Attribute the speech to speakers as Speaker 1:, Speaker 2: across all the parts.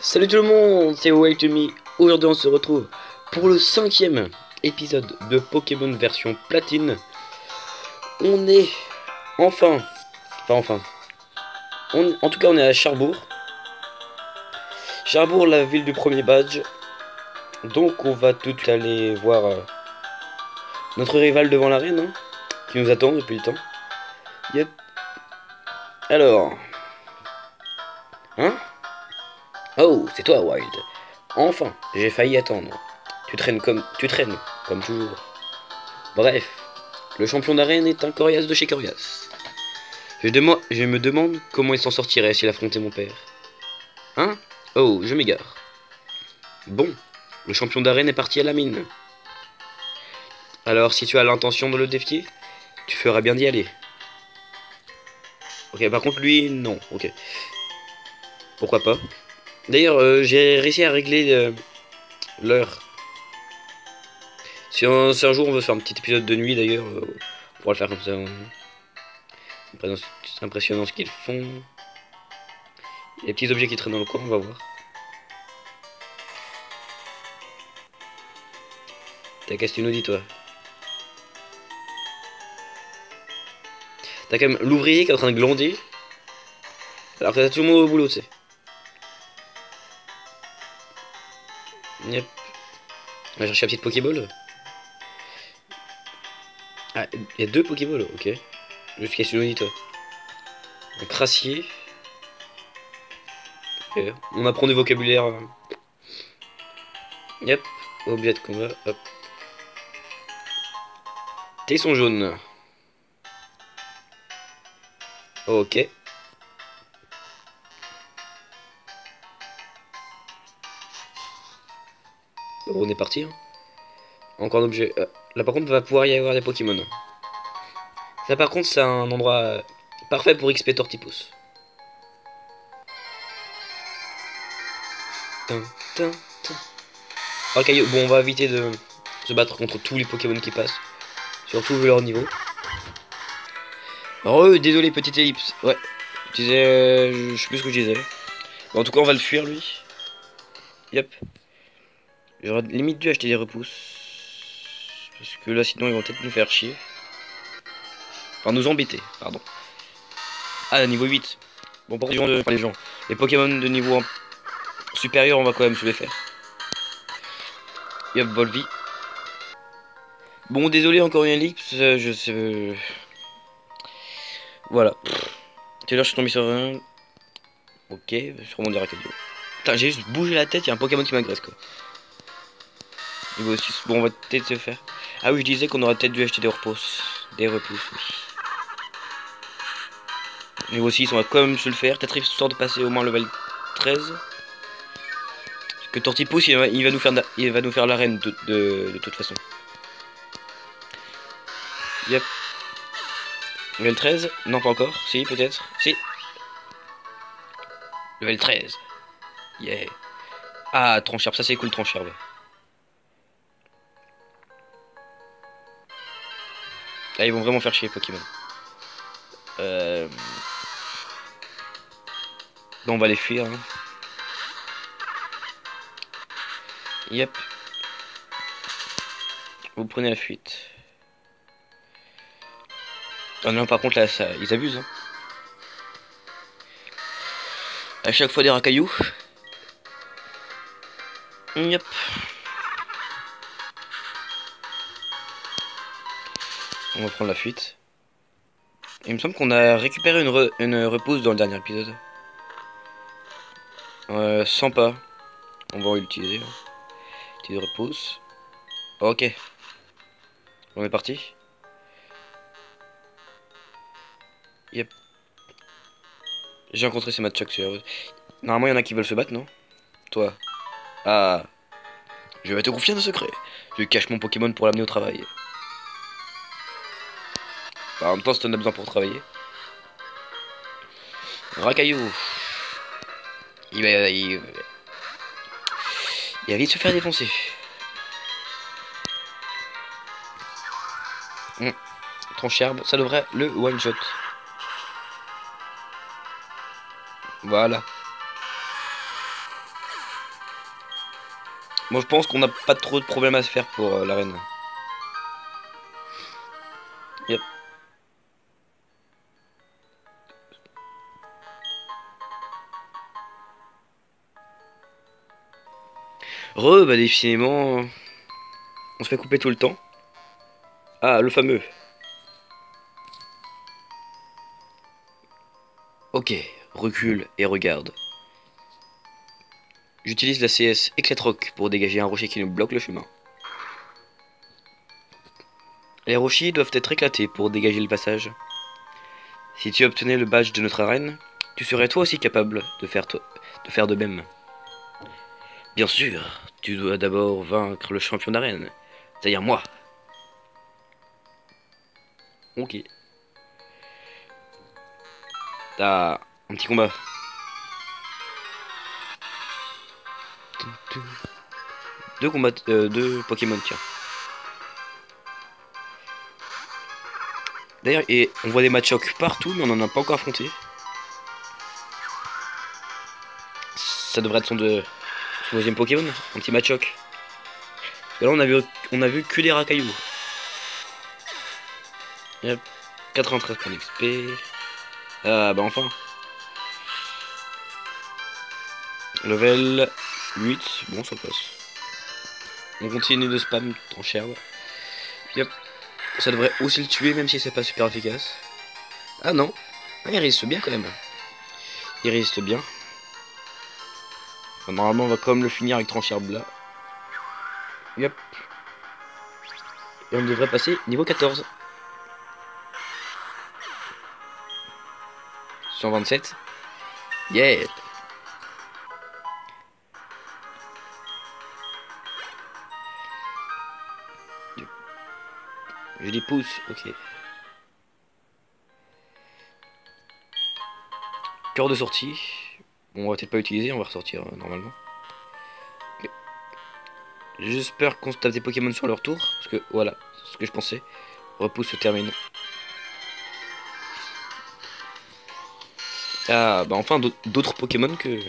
Speaker 1: Salut tout le monde, c'est Way to Me. Aujourd'hui on se retrouve pour le 5e épisode de Pokémon version platine. On est en tout cas on est à Cherbourg. Cherbourg, la ville du premier badge. Donc on va tout aller voir notre rival devant l'arène, hein, qui nous attend depuis le temps. Yep. Alors. Hein? Oh, c'est toi, Wild. Enfin, j'ai failli attendre. Tu traînes comme toujours. Bref, le champion d'arène est un coriace de chez Coriace. Je me demande comment il s'en sortirait s'il affrontait mon père. Hein? Oh, je m'égare. Bon, le champion d'arène est parti à la mine. Alors, si tu as l'intention de le défier, tu feras bien d'y aller. Ok, par contre, lui, non. Ok. Pourquoi pas? D'ailleurs, j'ai réussi à régler l'heure. Si un jour on veut faire un petit épisode de nuit, d'ailleurs, on pourra le faire comme ça. C'est impressionnant ce qu'ils font. Il y a des petits objets qui traînent dans le coin, on va voir. T'as qu'est-ce que tu nous dis, toi? T'as quand même l'ouvrier qui est en train de glander. Alors que t'as tout le monde au boulot, tu sais. Yep. On va chercher la petite Pokéball. Ah, il y a 2 Pokéballs, ok. Juste qu'est-ce que tu nous dis, toi? Un crassier. Ok. On apprend du vocabulaire. Yep. Objet de combat, hop. Tesson jaune. Ok. Bon, on est parti. Hein. Encore un objet. Là par contre, va pouvoir y avoir des Pokémon. Ça par contre, c'est un endroit parfait pour XP Tortipus. Oh, caillou. Bon, on va éviter de se battre contre tous les Pokémon qui passent. Surtout vu leur niveau. Oh, désolé, petite ellipse. Ouais. Je disais. Je sais plus ce que je disais. Bon, en tout cas, on va le fuir, lui. Yep. J'aurais limite dû acheter des repousses. Parce que là, sinon, ils vont peut-être nous faire chier. Enfin, nous embêter, pardon. Ah, niveau 8. Bon, pour les gens. Les Pokémon de niveau supérieur, on va quand même se les faire. Yep, Volvi. Bon, désolé, encore une ellipse. Je sais. Voilà. Tout à l'heure, je suis tombé sur un. Ok, je remonte direct à Dio. Putain, j'ai juste bougé la tête, il y a un Pokémon qui m'agresse, quoi. Niveau 6. Bon, on va peut-être se faire. Ah oui, je disais qu'on aurait peut-être dû acheter des repousses. Des repousses, oui. Niveau 6, on va quand même se le faire. Peut-être histoire de passer au moins level 13. Parce que Tortipus, il va nous faire l'arène de toute façon. Yep. Level 13? Non, pas encore. Si, peut-être. Si. Level 13. Yeah. Ah, Trancherbe. Ça, c'est cool, Trancherbe. Là, ils vont vraiment faire chier, Pokémon. Bon, on va les fuir. Hein. Yep. Vous prenez la fuite. Ah non, par contre, là, ça, ils abusent. Hein. À chaque fois des racailloux. Yep. On va prendre la fuite. Il me semble qu'on a récupéré une repousse dans le dernier épisode. 100 pas. On va l'utiliser. Petite repousse. Ok. On est parti. Yep. J'ai rencontré ces Machok sur. Normalement, il y en a qui veulent se battre, non? Toi. Ah. Je vais te confier un secret. Je cache mon Pokémon pour l'amener au travail. Bah, en même temps, si t'en as besoin pour travailler. Racaillou. Il va vite se faire défoncer. Trancherbe, ça devrait le one shot. Voilà. Moi je pense qu'on n'a pas trop de problèmes à se faire pour l'arène. Yep. Bah décidément, on se fait couper tout le temps. Ah, le fameux. Ok, recule et regarde. J'utilise la CS Éclate-Roc pour dégager un rocher qui nous bloque le chemin. Les rochers doivent être éclatés pour dégager le passage. Si tu obtenais le badge de notre arène, tu serais toi aussi capable de faire de même. Bien sûr, tu dois d'abord vaincre le champion d'arène, c'est-à-dire moi. Ok. T'as un petit combat. Deux Pokémon, tiens. D'ailleurs, et on voit des Machoke partout, mais on en a pas encore affronté. Ça devrait être son deuxième Pokémon, un petit Machoke. Parce que là, on a vu que des Rakaillou. Yep. 93 points d'XP. Ah, bah enfin. Level 8, bon, ça passe. On continue de spam Trancherbe. Yep. Ça devrait aussi le tuer, même si c'est pas super efficace. Ah non. Ah, il résiste bien quand même. Il résiste bien. Enfin, normalement, on va quand même le finir avec Trancherbe là. Yep. Et on devrait passer niveau 14. 127. Yeah. Je les pousse, ok. Cœur de sortie. Bon, on va peut-être pas utiliser, on va ressortir normalement. Okay. J'espère qu'on se tape des Pokémon sur leur tour. Parce que voilà, c'est ce que je pensais. Repousse se termine. Ah, bah enfin d'autres Pokémon que.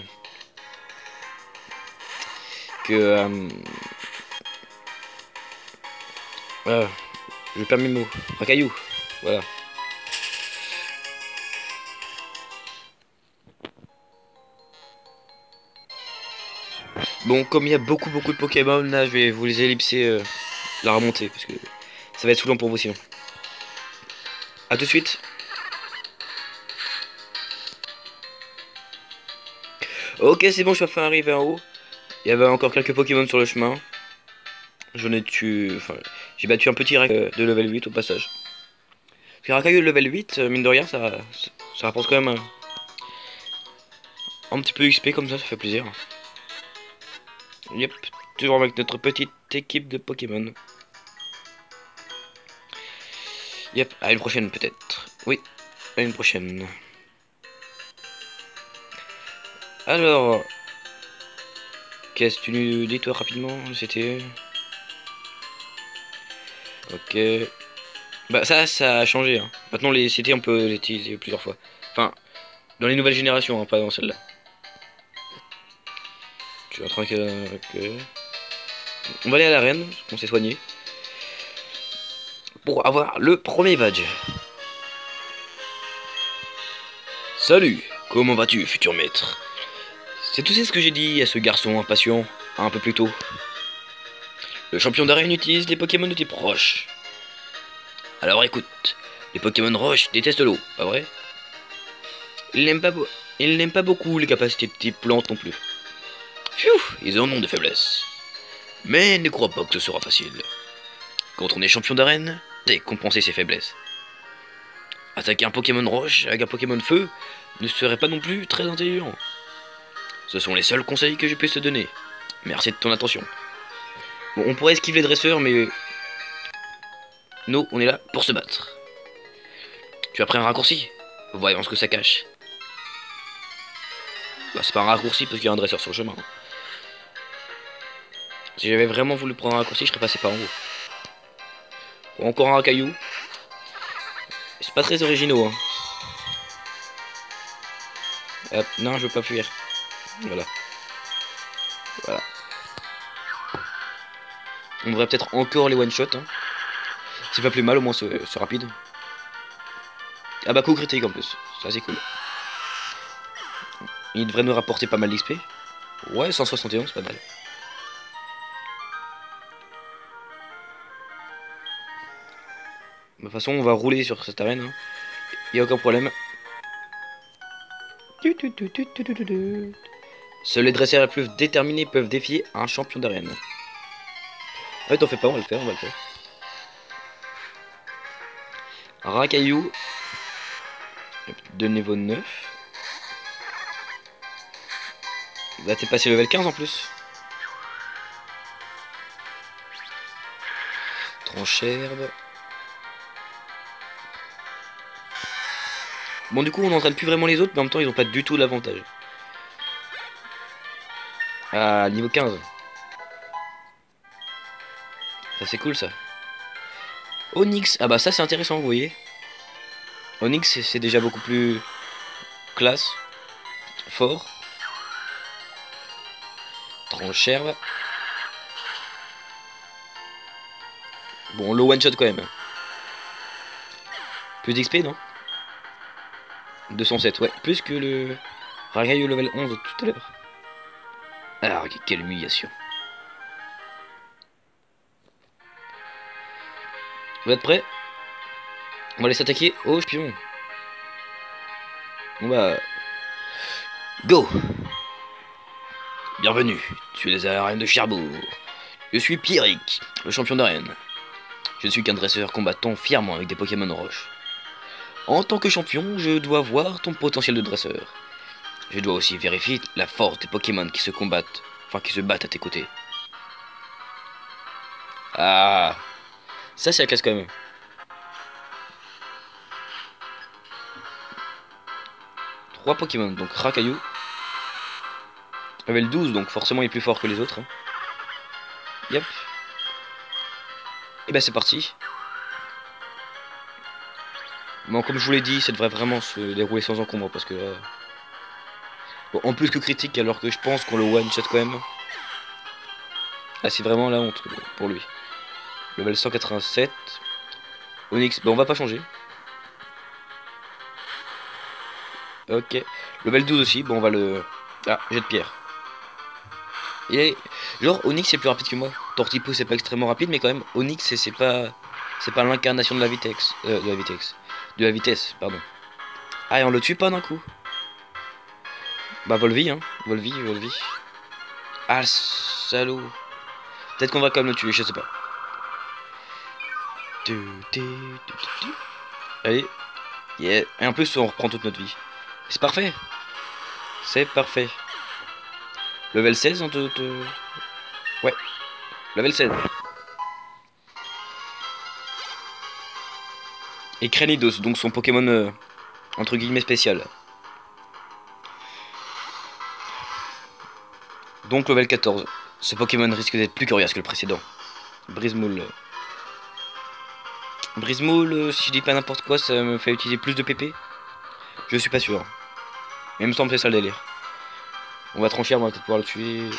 Speaker 1: Ah, je perds mes mots. Racaillou, voilà. Bon, comme il y a beaucoup de Pokémon, là, je vais vous les ellipser la remontée, parce que ça va être saoulant pour vous sinon. A tout de suite. Ok, c'est bon, je suis enfin arrivé en haut. Il y avait encore quelques Pokémon sur le chemin. J'en ai tué... Enfin, j'ai battu un petit de level 8 au passage. Parce que Rakaillou level 8, mine de rien, ça rapporte quand même un petit peu XP comme ça fait plaisir. Yep, toujours avec notre petite équipe de Pokémon. Yep, à une prochaine peut-être. Oui, à une prochaine. Alors, qu'est-ce que tu nous dis toi rapidement? C'était... Ok. Bah ça a changé. Hein. Maintenant les CT on peut les utiliser plusieurs fois. Enfin, dans les nouvelles générations, hein, pas dans celle-là. Je suis en train que... On va aller à l'arène, on s'est soigné. Pour avoir le premier badge. Salut, comment vas-tu, futur maître? C'est tout ce que j'ai dit à ce garçon impatient un peu plus tôt. Le champion d'arène utilise des Pokémon de type roche. Alors écoute, les Pokémon roche détestent l'eau, pas vrai? Ils n'aiment pas beaucoup les capacités de type plante non plus. Pfiou, ils en ont de faiblesses. Mais ne crois pas que ce sera facile. Quand on est champion d'arène, c'est compenser ses faiblesses. Attaquer un Pokémon roche avec un Pokémon feu ne serait pas non plus très intelligent. Ce sont les seuls conseils que je puisse te donner. Merci de ton attention. Bon, on pourrait esquiver le dresseur, mais... Nous, on est là pour se battre. Tu as pris un raccourci? Voyons ce que ça cache. Bah, c'est pas un raccourci parce qu'il y a un dresseur sur le chemin. Si j'avais vraiment voulu prendre un raccourci, je serais passé par en haut. Bon, encore un caillou. pas très originaux. Hein. Hop, non, je veux pas fuir. Voilà. Voilà. On devrait peut-être encore les one-shot. Hein. C'est pas plus mal, au moins c'est rapide. Ah bah coup critique en plus. Ça c'est cool. Il devrait nous rapporter pas mal d'XP. Ouais, 171, pas mal. De toute façon, on va rouler sur cette arène. Hein. Y a aucun problème. Seuls les dresseurs les plus déterminés peuvent défier un champion d'arène. Ouais, t'en fais pas, on va le faire, on va le faire. Rakayu de niveau 9. Là, t'es passé level 15 en plus. Trancherbe. Bon, du coup, on n'entraîne plus vraiment les autres, mais en même temps, ils ont pas du tout l'avantage. Ah, niveau 15. Ça, c'est cool, ça. Onyx. Ah bah, ça, c'est intéressant, vous voyez. Onyx, c'est déjà beaucoup plus classe. Fort. Trancherbe. Bon, le one shot quand même. Plus d'XP, non? 207, ouais. Plus que le Ragayu level 11 de tout à l'heure. Alors, quelle humiliation. Vous êtes prêts? On va aller s'attaquer au pion. On va... Go! Bienvenue, tu es à l'arène de Cherbourg. Je suis Pierrick, le champion d'arène. Je ne suis qu'un dresseur combattant fièrement avec des Pokémon roches. En tant que champion, je dois voir ton potentiel de dresseur. Je dois aussi vérifier la force des Pokémon qui se combattent, enfin qui se battent à tes côtés. Ah, ça c'est la classe quand même. Trois Pokémon, donc Rakayu. Level 12, donc forcément il est plus fort que les autres. Hein. Yep. Et bah c'est parti. Bon, comme je vous l'ai dit, ça devrait vraiment se dérouler sans encombre parce que... Bon, en plus que critique, alors que je pense qu'on le one-shot quand même. Ah, c'est vraiment la honte pour lui. Level 187. Onyx, bon, on va pas changer. Ok. Level 12 aussi, bon, on va le... Ah, jet de pierre. Et genre, Onyx est plus rapide que moi. Tortipo, c'est pas extrêmement rapide, mais quand même, Onyx, c'est pas... C'est pas l'incarnation de la vitesse. De la vitesse, pardon. Ah, et on le tue pas d'un coup. Bah, Volvi, hein. Volvi. Ah, le salaud. Peut-être qu'on va quand même le tuer, je sais pas. Allez. Yeah. Et en plus, on reprend toute notre vie. C'est parfait. C'est parfait. Level 16, on te... Ouais. Level 16. Et Cranidos, donc son Pokémon entre guillemets spécial. Donc level 14. Ce Pokémon risque d'être plus coriace que le précédent. Brise-moule. Brise-moule, si je dis pas n'importe quoi, ça me fait utiliser plus de PP. Je suis pas sûr. Mais il me semble que c'est ça le délire. On va trancher, on va peut-être pouvoir le tuer.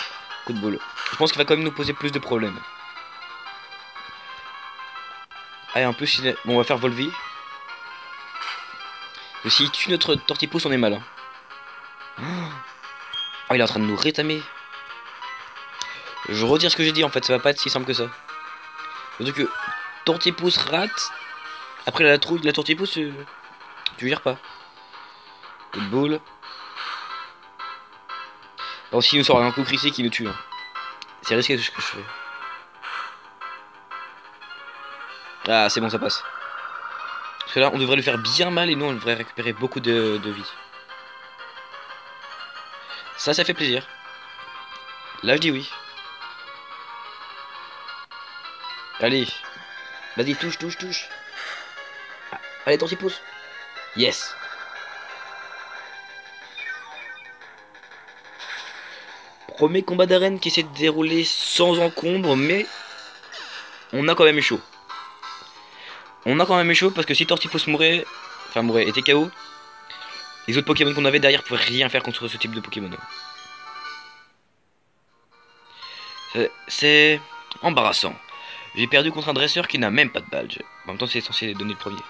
Speaker 1: Coup de boule. Je pense qu'il va quand même nous poser plus de problèmes. Ah, et en plus, bon, on va faire Volvi. Et s'il tue notre Tortipousse, on est mal. Hein. Oh, il est en train de nous rétamer. Je retire ce que j'ai dit, en fait, ça va pas être si simple que ça. Surtout que Tortipousse rate. Après la trouille de la Tortipousse, tu gères pas. Coup de boule. Alors s'il nous sort un coup critique qui nous tue. Hein. C'est risqué ce que je fais. Ah, c'est bon, ça passe. Parce que là, on devrait lui faire bien mal et nous, on devrait récupérer beaucoup de vie. Ça fait plaisir. Là, je dis oui. Allez. Vas-y, touche. Ah, allez, ton petit pouce. Yes. Premier combat d'arène qui s'est déroulé sans encombre, mais on a quand même eu chaud. On a quand même eu chaud parce que si Tortipus mourait, enfin mourait, était KO, les autres Pokémon qu'on avait derrière pouvaient rien faire contre ce type de Pokémon. C'est embarrassant. J'ai perdu contre un dresseur qui n'a même pas de badge. En même temps, c'est censé donner le premier.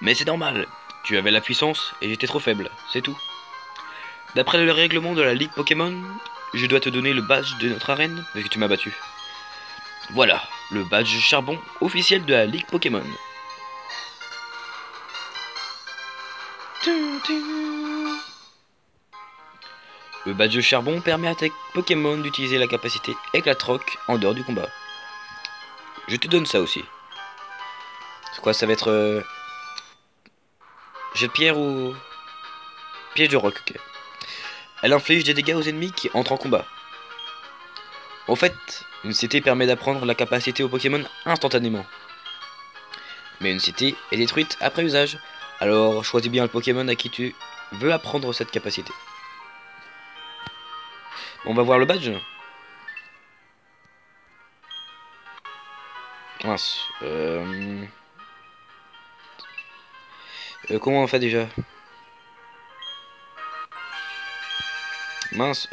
Speaker 1: Mais c'est normal. Tu avais la puissance et j'étais trop faible, c'est tout. D'après le règlement de la Ligue Pokémon, je dois te donner le badge de notre arène parce que tu m'as battu. Voilà, le badge charbon officiel de la Ligue Pokémon. Le badge charbon permet à tes Pokémon d'utiliser la capacité Éclatroc en dehors du combat. Je te donne ça aussi. C'est quoi, ça va être jet de pierre ou piège de roc, ok. Elle inflige des dégâts aux ennemis qui entrent en combat. En fait, une CT permet d'apprendre la capacité aux Pokémon instantanément. Mais une CT est détruite après usage. Alors choisis bien le Pokémon à qui tu veux apprendre cette capacité. On va voir le badge. Mince. Comment on fait déjà? Mince.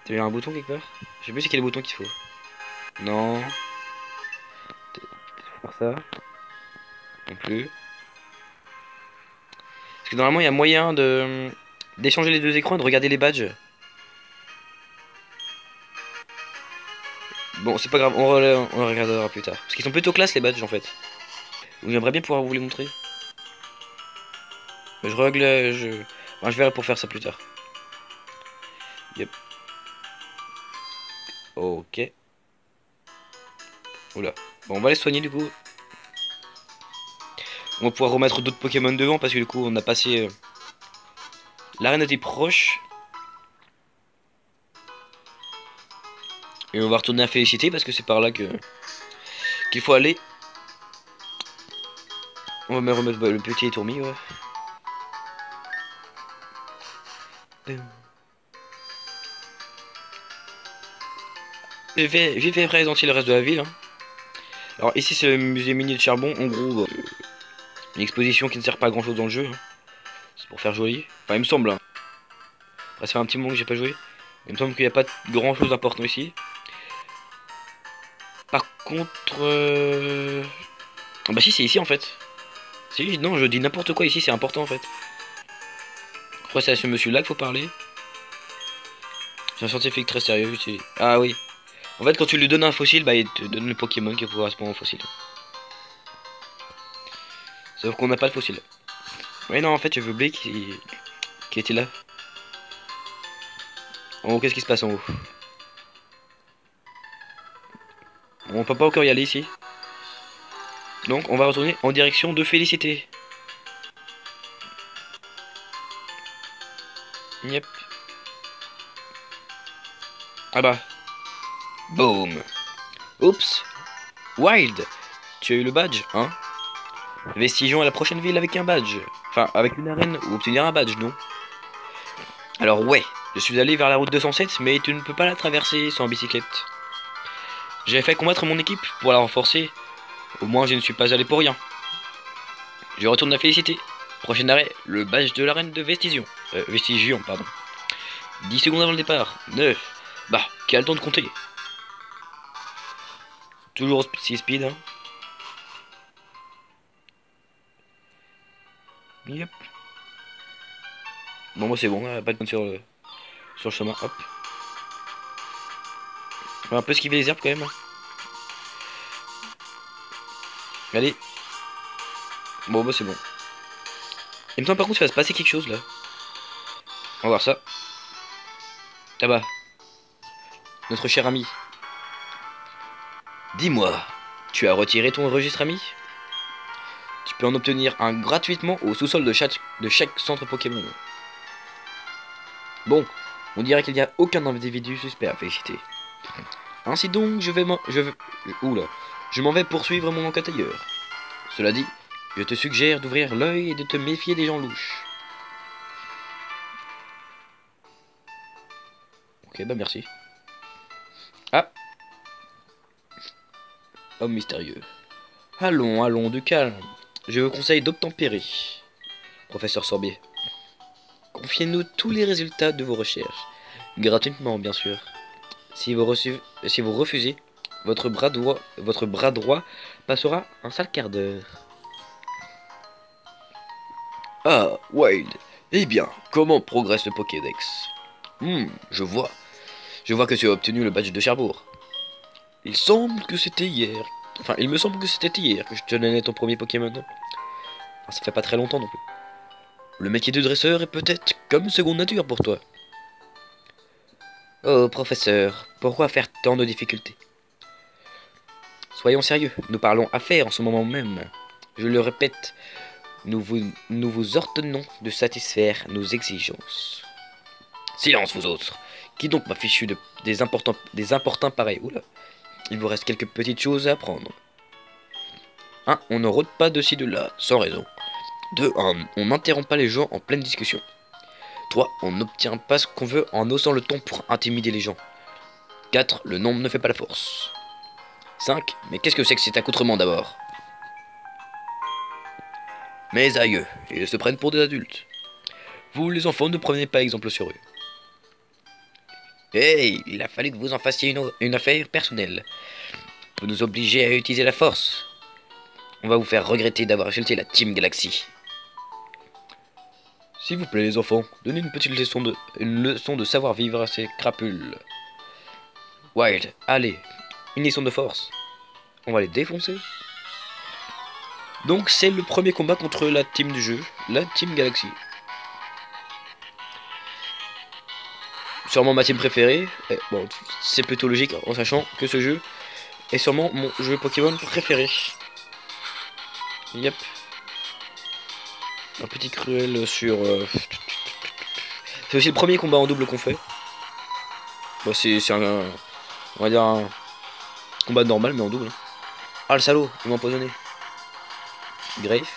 Speaker 1: T'as un bouton quelque part? Je sais plus c'est quel bouton qu'il faut. Non. Faire ça. Non plus. Parce que normalement il y a moyen de d'échanger les deux écrans et de regarder les badges. Bon, c'est pas grave, on le regardera plus tard. Parce qu'ils sont plutôt classe les badges en fait. Donc j'aimerais bien pouvoir vous les montrer. Mais je règle. Enfin, je verrai pour faire ça plus tard. Yep. Ok. Oula. Bon, on va les soigner du coup. On va pouvoir remettre d'autres Pokémon devant parce que du coup on a passé. L'arène était proche. Et on va retourner à Félicité parce que c'est par là que qu'il faut aller. On va me remettre le petit tourmi, ouais. J'ai fait présenter le reste de la ville. Hein. Alors ici c'est le musée minier de charbon. En gros, une exposition qui ne sert pas à grand chose dans le jeu. Hein. C'est pour faire joli. Enfin il me semble. Hein. Après ça fait un petit moment que j'ai pas joué. Il me semble qu'il n'y a pas grand chose d'important ici. Par contre... Ah bah si c'est ici en fait. Si, non je dis n'importe quoi ici c'est important en fait. Je crois que c'est à ce monsieur là qu'il faut parler. C'est un scientifique très sérieux. Ah oui. En fait quand tu lui donnes un fossile, bah il te donne le Pokémon qui correspond au fossile. Sauf qu'on n'a pas le fossile. Ouais non en fait je veux oublier qui était là. En haut qu'est-ce qui se passe en haut? On peut pas encore y aller ici. Donc on va retourner en direction de Félicité. Yep. Ah bah. Boom. Oups. Wild. Tu as eu le badge, hein? Vestigion à la prochaine ville avec un badge. Enfin, avec une arène ou obtenir un badge, non? Alors ouais, je suis allé vers la route 207, mais tu ne peux pas la traverser sans bicyclette. J'ai fait combattre mon équipe pour la renforcer. Au moins, je ne suis pas allé pour rien. Je retourne à Félicité. Prochain arrêt, le badge de l'arène de Vestigion. Vestigion, pardon. 10 secondes avant le départ. 9. Bah, qui a le temps de compter? Toujours si speed, hein. Yep. Bon, moi c'est bon, pas de compte sur le chemin. Hop. On va un peu esquiver les herbes quand même. Hein. Allez. Bon, bah c'est bon. Il me semble par contre qu'il va se passer quelque chose là. On va voir ça. Là-bas. Notre cher ami. Dis-moi, tu as retiré ton registre ami? Tu peux en obtenir un gratuitement au sous-sol de chaque centre Pokémon. Bon, on dirait qu'il n'y a aucun individu suspect à féliciter. Ainsi donc, je m'en vais poursuivre mon enquête ailleurs. Cela dit, je te suggère d'ouvrir l'œil et de te méfier des gens louches. Ok, bah merci. Ah. Homme mystérieux. Allons, allons, du calme. Je vous conseille d'obtempérer. Professeur Sorbier. Confiez-nous tous les résultats de vos recherches. Gratuitement, bien sûr. Si vous refusez, votre bras droit passera un sale quart d'heure. Ah, Wild. Eh bien, comment progresse le Pokédex? Je vois. Je vois que tu as obtenu le badge de Cherbourg. Il semble que c'était hier. Enfin, il me semble que c'était hier que je te donnais ton premier Pokémon. Enfin, ça fait pas très longtemps non plus. Le métier de dresseur est peut-être comme seconde nature pour toi. Oh, professeur, pourquoi faire tant de difficultés? Soyons sérieux, nous parlons affaires en ce moment même. Je le répète, nous vous ordonnons de satisfaire nos exigences. Silence, vous autres. Qui donc m'a fichu des importuns pareils? Oula, il vous reste quelques petites choses à apprendre. 1. On ne rôde pas de ci de là, sans raison. 2. On n'interrompt pas les gens en pleine discussion. 3. On n'obtient pas ce qu'on veut en haussant le ton pour intimider les gens. 4. Le nombre ne fait pas la force. 5. Mais qu'est-ce que c'est que cet accoutrement d'abord? Mes aïeux, ils se prennent pour des adultes. Vous, les enfants, ne prenez pas exemple sur eux. Hey, il a fallu que vous en fassiez une affaire personnelle. Vous nous obligez à utiliser la force. On va vous faire regretter d'avoir insulté la Team Galaxy. S'il vous plaît, les enfants, donnez une leçon de savoir-vivre à ces crapules. Wild, allez, une leçon de force. On va les défoncer. Donc c'est le premier combat contre la team du jeu, la Team Galaxy. Sûrement ma team préférée. Bon, c'est plutôt logique en sachant que ce jeu est sûrement mon jeu Pokémon préféré. Yep. Un petit cruel sur... C'est aussi le premier combat en double qu'on fait. Bon, c'est un... On va dire un combat normal mais en double. Ah le salaud, il m'a empoisonné. Grave.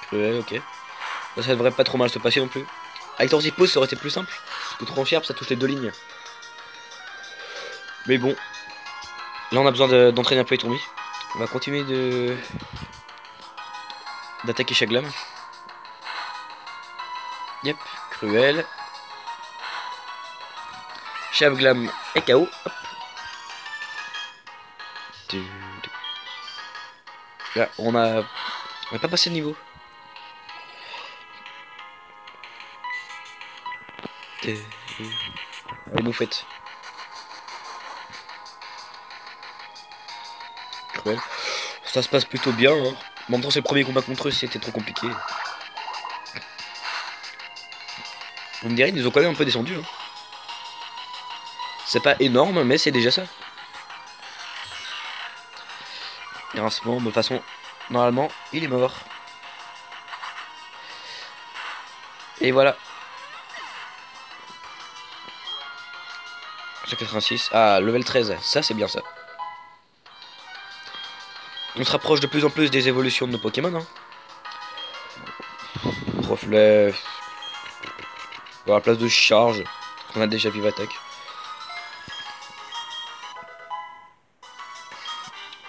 Speaker 1: Cruel, ok. Ça devrait pas trop mal se passer non plus. Avec Torzipose ça aurait été plus simple. Parce que Tranchère ça touche les deux lignes. Mais bon. Là on a besoin d'entraîner un peu les tourmis. On va continuer d'attaquer Chaglam. Yep, cruel. Chaglam est KO. Hop. Là, on a pas passé de niveau. Allez, bouffette. Cruel. Ça se passe plutôt bien. Hein. En même temps, c'est le premier combat contre eux, c'était trop compliqué. Vous me direz, ils nous ont quand même un peu descendu. Hein. C'est pas énorme, mais c'est déjà ça. Grincement, de toute façon, normalement, il est mort. Et voilà. 186. Ah, level 13. Ça, c'est bien ça. On se rapproche de plus en plus des évolutions de nos Pokémon. Hein. Reflet. À la place de charge. On a déjà Vive Attaque.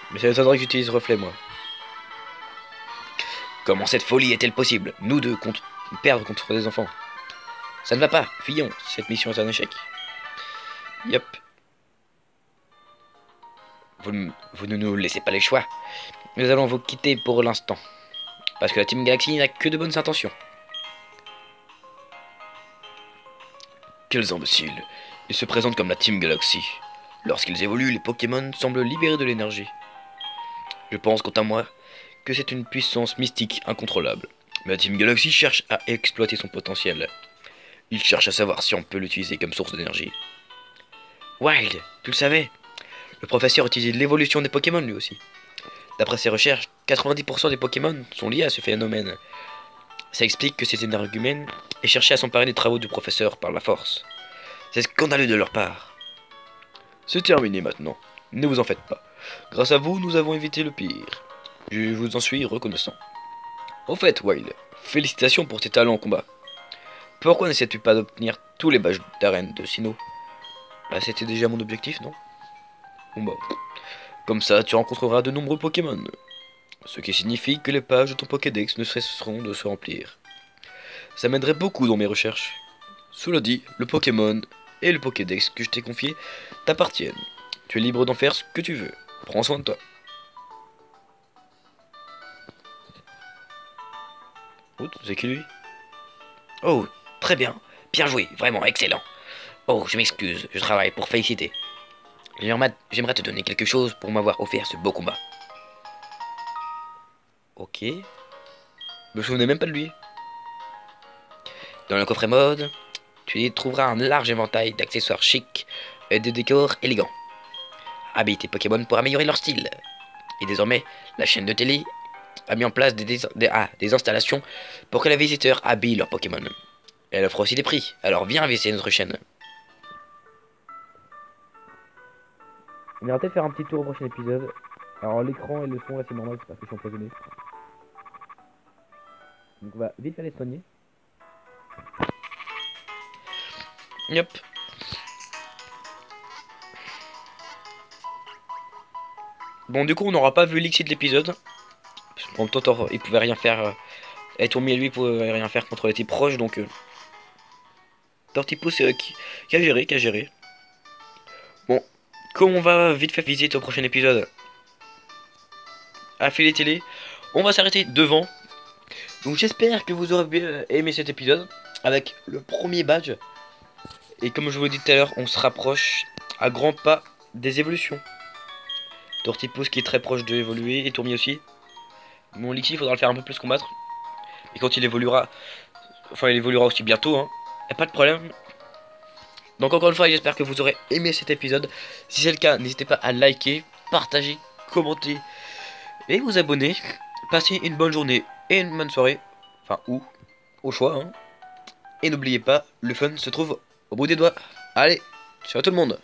Speaker 1: Mais ça m'étonnerait que j'utilise reflet, moi. Comment cette folie est-elle possible? Nous deux perdre contre des enfants. Ça ne va pas, Fillon. Cette mission est un échec. Yep. Vous ne nous laissez pas les choix. Nous allons vous quitter pour l'instant. Parce que la Team Galaxy n'a que de bonnes intentions. Quels imbéciles. Ils se présentent comme la Team Galaxy. Lorsqu'ils évoluent, les Pokémon semblent libérer de l'énergie. Je pense, quant à moi, que c'est une puissance mystique incontrôlable. Mais la Team Galaxy cherche à exploiter son potentiel. Il cherche à savoir si on peut l'utiliser comme source d'énergie. Wild, tu le savais? Le professeur utilise l'évolution des Pokémon lui aussi. D'après ses recherches, 90% des Pokémon sont liés à ce phénomène. Ça explique que ces énergumènes aient cherché à s'emparer des travaux du professeur par la force. C'est scandaleux de leur part. C'est terminé maintenant. Ne vous en faites pas. Grâce à vous, nous avons évité le pire. Je vous en suis reconnaissant. Au fait, Wild, félicitations pour tes talents en combat. Pourquoi n'essaies-tu pas d'obtenir tous les badges d'arène de Sinnoh? Bah, c'était déjà mon objectif, non? Bon bah, comme ça, tu rencontreras de nombreux Pokémon. Ce qui signifie que les pages de ton Pokédex ne cesseront de se remplir. Ça m'aiderait beaucoup dans mes recherches. Cela dit, le Pokémon et le Pokédex que je t'ai confié t'appartiennent. Tu es libre d'en faire ce que tu veux. Prends soin de toi. Oh, c'est qui lui?
Speaker 2: Oh, très bien. Bien joué, vraiment excellent. Oh, je m'excuse, je travaille pour féliciter. J'aimerais te donner quelque chose pour m'avoir offert ce beau combat.
Speaker 1: Ok. Je me souvenais même pas de lui.
Speaker 2: Dans le coffret mode, tu y trouveras un large éventail d'accessoires chics et de décors élégants. Habille tes Pokémon pour améliorer leur style. Et désormais, la chaîne de télé a mis en place des installations pour que les visiteurs habillent leurs Pokémon. Elle offre aussi des prix, alors viens visiter notre chaîne.
Speaker 1: On ira peut-être faire un petit tour au prochain épisode. Alors l'écran et le son là c'est normal, c'est parce que je suis empoisonné. Donc on va vite aller soigner.
Speaker 2: Yep.
Speaker 1: Bon du coup on n'aura pas vu l'Ixi de l'épisode. En même temps il pouvait rien faire. Et Tourmi lui pouvait rien faire contre les types proches donc Tortipou c'est qui a géré, qui a géré. Bon, comme on va vite fait visiter au prochain épisode à Filet Télé, on va s'arrêter devant. Donc j'espère que vous aurez bien aimé cet épisode avec le premier badge. Et comme je vous l'ai dit tout à l'heure, on se rapproche à grands pas des évolutions. Tortipousse qui est très proche de évoluer et Tourmi aussi. Mon Lixi, il faudra le faire un peu plus combattre. Et quand il évoluera, enfin il évoluera aussi bientôt, hein. Y a pas de problème. Donc encore une fois, j'espère que vous aurez aimé cet épisode. Si c'est le cas, n'hésitez pas à liker, partager, commenter et vous abonner. Passez une bonne journée et une bonne soirée. Enfin, ou, au choix, hein. Et n'oubliez pas, le fun se trouve au bout des doigts. Allez, ciao tout le monde.